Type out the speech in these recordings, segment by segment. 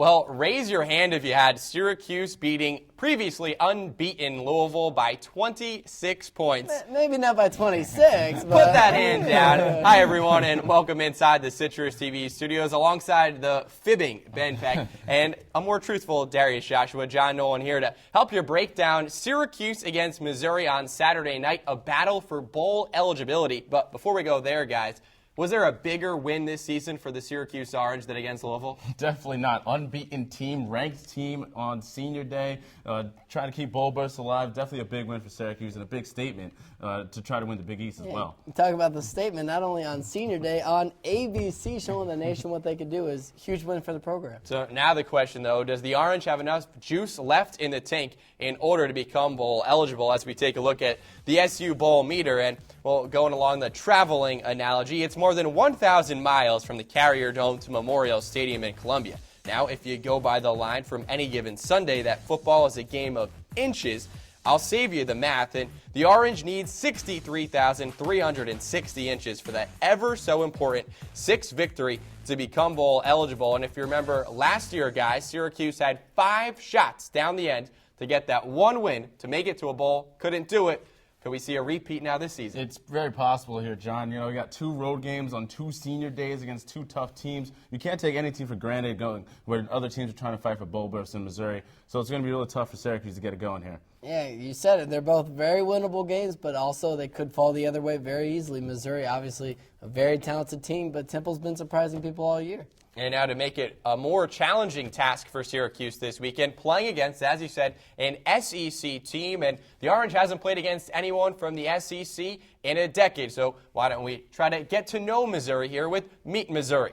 Well, raise your hand if you had Syracuse beating previously unbeaten Louisville by 26 points. Maybe not by 26. Put that hand down. Hi, everyone, and welcome inside the CitrusTV studios alongside the fibbing Ben Peck and a more truthful Darius Joshua. John Nolan here to help you break down Syracuse against Missouri on Saturday night, a battle for bowl eligibility. But before we go there, guys, was there a bigger win this season for the Syracuse Orange than against Louisville? Definitely not. Unbeaten team, ranked team on senior day, trying to keep bowl berths alive. Definitely a big win for Syracuse and a big statement to try to win the Big East as well. Talk about the statement, not only on senior day, on ABC, showing the nation what they could do is a huge win for the program. So now the question, though, does the Orange have enough juice left in the tank in order to become bowl eligible? As we take a look at the SU Bowl meter, and well, going along the traveling analogy, it's more than 1,000 miles from the Carrier Dome to Memorial Stadium in Columbia. Now, if you go by the line from any given Sunday that football is a game of inches, I'll save you the math, and the Orange needs 63,360 inches for that ever so important 6th victory to become bowl eligible. And if you remember last year, guys, Syracuse had 5 shots down the end to get that one win to make it to a bowl. Couldn't do it. Could we see a repeat now this season? It's very possible here, John. You know, we got 2 road games on 2 senior days against 2 tough teams. You can't take any team for granted going where other teams are trying to fight for bowl berths in Missouri. So it's going to be really tough for Syracuse to get it going here. Yeah, you said it. They're both very winnable games, but also they could fall the other way very easily. Missouri, obviously, a very talented team, but Temple's been surprising people all year. And now to make it a more challenging task for Syracuse this weekend, playing against, as you said, an SEC team. And the Orange hasn't played against anyone from the SEC in a decade. So why don't we try to get to know Missouri here with Meet Missouri.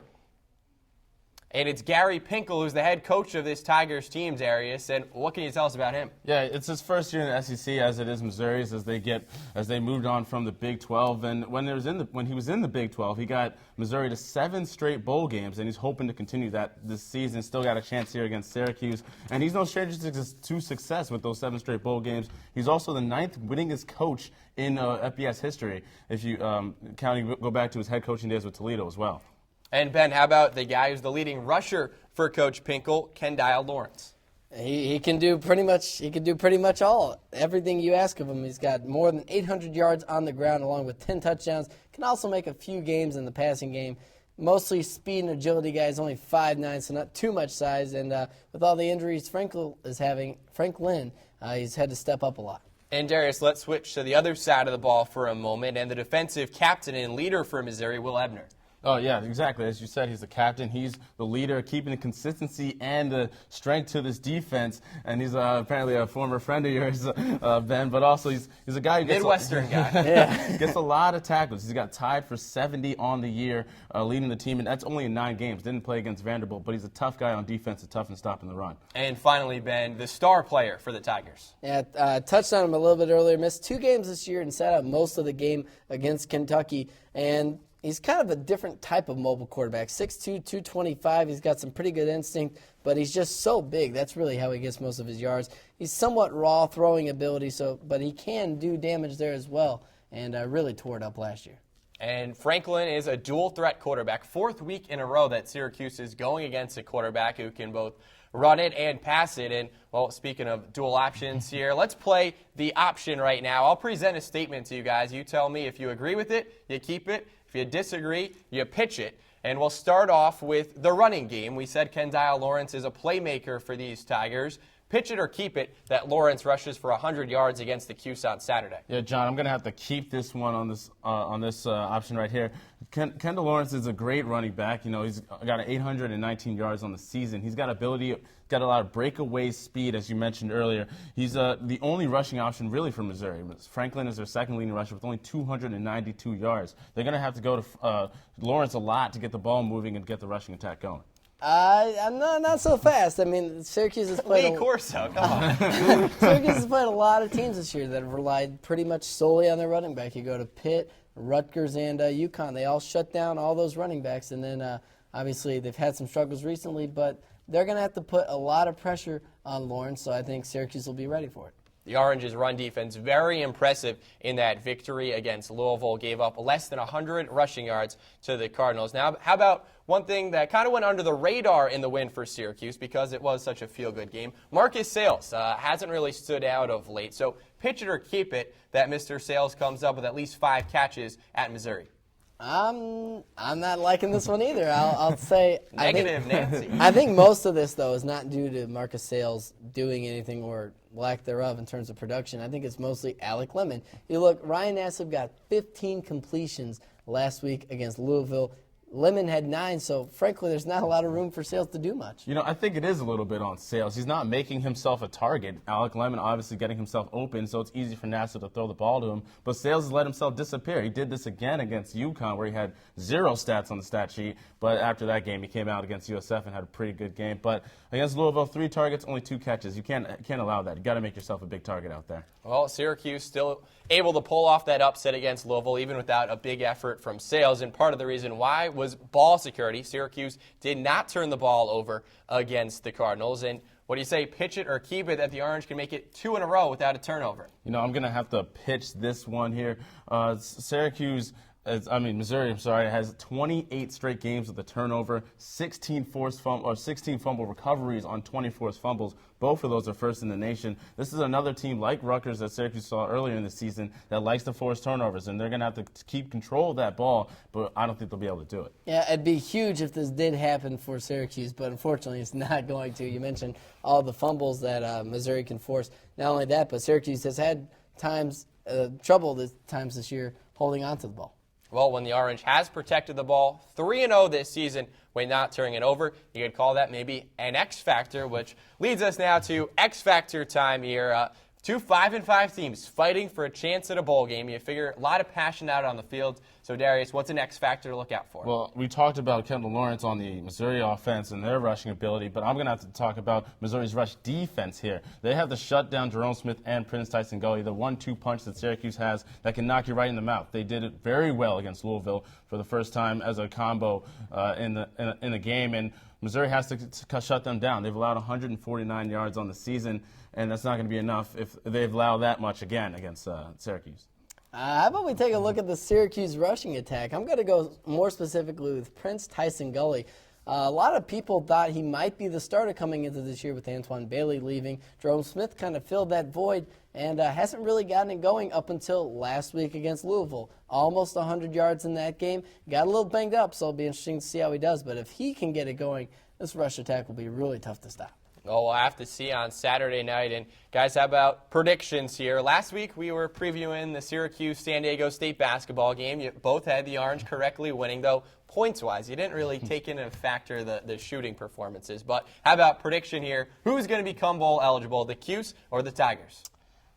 And it's Gary Pinkel who's the head coach of this Tigers team, Darius. And what can you tell us about him? Yeah, it's his first year in the SEC, as it is Missouri's, as they moved on from the Big 12. And when he was in the Big 12, he got Missouri to 7 straight bowl games, and he's hoping to continue that this season. Still got a chance here against Syracuse, and he's no stranger to success with those 7 straight bowl games. He's also the 9th winningest coach in FBS history, if you go back to his head coaching days with Toledo as well. And Ben, how about the guy who's the leading rusher for Coach Pinkel, Kendall Lawrence? He can do pretty much. He can do pretty much everything you ask of him. He's got more than 800 yards on the ground, along with 10 touchdowns. Can also make a few games in the passing game. Mostly speed and agility guys, only 5'9", so not too much size. And with all the injuries Franklin, he's had to step up a lot. And Darius, let's switch to the other side of the ball for a moment, and the defensive captain and leader for Missouri, Will Ebner. Oh, yeah, exactly. As you said, he's the captain. He's the leader, keeping the consistency and the strength to this defense. And he's apparently a former friend of yours, Ben, but also he's a guy who gets Midwestern guy. Gets a lot of tackles. He's got tied for 70 on the year, leading the team, and that's only in 9 games. Didn't play against Vanderbilt, but he's a tough guy on defense, tough in stopping the run. And finally, Ben, the star player for the Tigers. Yeah, touched on him a little bit earlier. Missed 2 games this year and sat out most of the game against Kentucky. And he's kind of a different type of mobile quarterback. 6'2", 225. He's got some pretty good instinct, but he's just so big. That's really how he gets most of his yards. He's somewhat raw throwing ability, but he can do damage there as well, and really tore it up last year. And Franklin is a dual-threat quarterback. 4th week in a row that Syracuse is going against a quarterback who can both run it and pass it. And, well, speaking of dual options here, let's play the option right now. I'll present a statement to you guys. You tell me if you agree with it, you keep it. If you disagree, you pitch it. And we'll start off with the running game. We said Kendall Lawrence is a playmaker for these Tigers. Pitch it or keep it that Lawrence rushes for 100 yards against the Cuse on Saturday. Yeah, John, I'm going to have to keep this one on this option right here. Kendall Lawrence is a great running back. You know, he's got 819 yards on the season. He's got ability, got a lot of breakaway speed, as you mentioned earlier. He's the only rushing option really for Missouri. Franklin is their 2nd leading rusher with only 292 yards. They're going to have to go to Lawrence a lot to get the ball moving and get the rushing attack going. I'm not so fast. I mean, Syracuse has played. Corso, come on. Syracuse has played a lot of teams this year that have relied pretty much solely on their running back. You go to Pitt, Rutgers, and UConn. They all shut down all those running backs, and then obviously they've had some struggles recently, but they're going to have to put a lot of pressure on Lawrence. So I think Syracuse will be ready for it. the Orange's run defense very impressive in that victory against Louisville. Gave up less than 100 rushing yards to the Cardinals. Now, how about one thing that kind of went under the radar in the win for Syracuse because it was such a feel-good game? Marcus Sales hasn't really stood out of late. So pitch it or keep it that Mr. Sales comes up with at least 5 catches at Missouri. I'm not liking this one either. I'll say Negative, Nancy. I think most of this, though, is not due to Marcus Sales doing anything or lack thereof in terms of production. I think it's mostly Alec Lemon. You look, Ryan Nassib got 15 completions last week against Louisville. Lemon had 9, so frankly, there's not a lot of room for Sales to do much. You know, I think it is a little bit on Sales. He's not making himself a target. Alec Lemon obviously getting himself open, so it's easy for Nassib to throw the ball to him. But Sales has let himself disappear. He did this again against UConn, where he had 0 stats on the stat sheet. But after that game, he came out against USF and had a pretty good game. But against Louisville, 3 targets, only 2 catches. You can't allow that. You got to make yourself a big target out there. Well, Syracuse still able to pull off that upset against Louisville, even without a big effort from Sales. And part of the reason why was ball security. Syracuse did not turn the ball over against the Cardinals. And what do you say, pitch it or keep it that the Orange can make it 2 in a row without a turnover? You know, I'm going to have to pitch this one here. Missouri, has 28 straight games with a turnover, 16 fumble recoveries on 20 forced fumbles. Both of those are first in the nation. This is another team like Rutgers that Syracuse saw earlier in the season that likes to force turnovers, and they're going to have to keep control of that ball, but I don't think they'll be able to do it. Yeah, it'd be huge if this did happen for Syracuse, but unfortunately it's not going to. You mentioned all the fumbles that Missouri can force. Not only that, but Syracuse has had trouble this year holding on to the ball. Well, when the Orange has protected the ball 3-0 this season when not turning it over, you could call that maybe an X factor, which leads us now to X Factor time here. 2 5-5 teams fighting for a chance at a bowl game. You figure a lot of passion out on the field. So, Darius, what's an X factor to look out for? Well, we talked about Kendall Lawrence on the Missouri offense and their rushing ability, but I'm going to have to talk about Missouri's rush defense here. They have to shut down Jerome Smith and Prince Tyson Gully, the 1-2 punch that Syracuse has that can knock you right in the mouth. They did it very well against Louisville for the first time as a combo in the game, and Missouri has to shut them down. They've allowed 149 yards on the season, and that's not going to be enough if they allow that much again against Syracuse. How about we take a look at the Syracuse rushing attack? I'm going to go more specifically with Prince Tyson Gully. A lot of people thought he might be the starter coming into this year with Antoine Bailey leaving. Jerome Smith kind of filled that void and hasn't really gotten it going up until last week against Louisville. Almost 100 yards in that game. Got a little banged up, so it'll be interesting to see how he does. But if he can get it going, this rush attack will be really tough to stop. Well, we'll have to see on Saturday night. And, guys, how about predictions here? Last week we were previewing the Syracuse-San Diego State basketball game. You both had the Orange correctly winning, though points-wise. You didn't really take into factor the shooting performances. But how about prediction here? Who's going to become bowl eligible, the Cuse or the Tigers?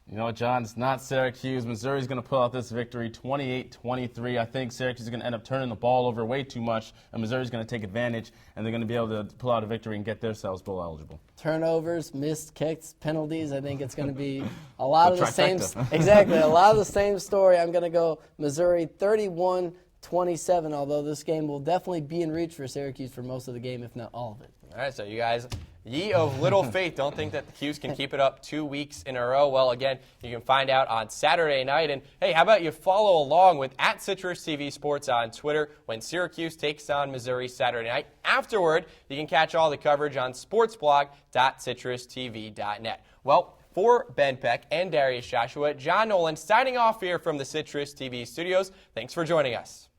You know what, John? It's not Syracuse. Missouri's going to pull out this victory 28-23. I think Syracuse is going to end up turning the ball over way too much, and Missouri's going to take advantage, and they're going to be able to pull out a victory and get themselves bowl eligible. Turnovers, missed kicks, penalties. I think it's going to be a lot of the same. Trifecta. Exactly, a lot of the same story. I'm going to go Missouri 31-27, although this game will definitely be in reach for Syracuse for most of the game, if not all of it. All right, so you guys, ye of little faith, don't think that the Cuse can keep it up 2 weeks in a row. Well, again, you can find out on Saturday night. And, hey, how about you follow along with @CitrusTV Sports on Twitter when Syracuse takes on Missouri Saturday night. Afterward, you can catch all the coverage on sportsblog.citrustv.net. Well, for Ben Peck and Darius Joshua, John Nolan signing off here from the Citrus TV studios. Thanks for joining us.